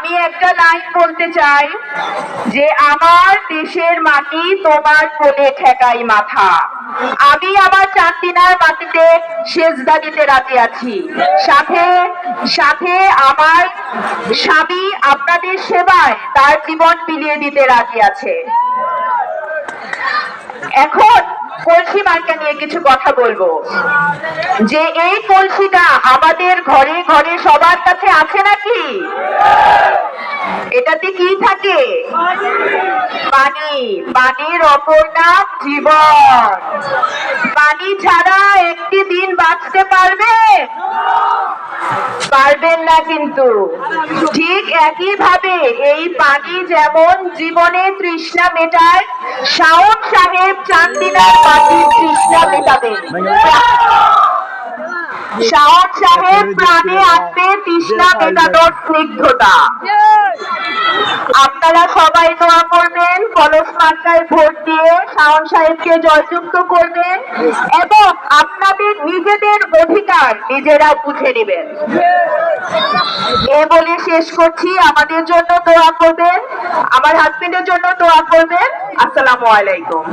আমি একটা লাইন বলতে চাই যে আমার দেশের মাটি তোমার কোলে ঠেকাই মাথা। আমি আমার চান্দিনার মাটিতে সেজদা দিতে রাজি আছি। সাথে সাথে আমার স্বামী আপনাদের সেবায় তার জীবন বিলিয়ে দিতে রাজি আছে। এখন কলসি মার্কা নিয়ে কিছু কথা বলবো, যে এই কলসিটা আমাদের ঘরে ঘরে সবার কাছে আছে নাকি? এটাতে কি থাকে? পানি। পানির অপর নাম জীবন। পানি ছাড়া একটি দিন বাঁচতে পারবে? পারবেন না। কিন্তু ঠিক একই ভাবে এই পানি যেমন জীবনে তৃষ্ণা মেটায়, শাওন সাহেব চান্দিনার মাটির তৃষ্ণা মেটাবে। শাওন সাহেব প্রাণে আত্মে তৃষ্ণা মেটানোর স্নিগ্ধতা। আপনারা সবাই দোয়া করবেন, কলস মার্কায় ভোট দিয়ে শাওন সাহেবকে জয়যুক্ত করবেন এবং আপনাদের নিজেদের অধিকার নিজেরা বুঝে নেবেন। এ বলে শেষ করছি। আমাদের জন্য দোয়া করবেন, আমার হাজবেন্ডের জন্য দোয়া করবেন। আসসালামু আলাইকুম।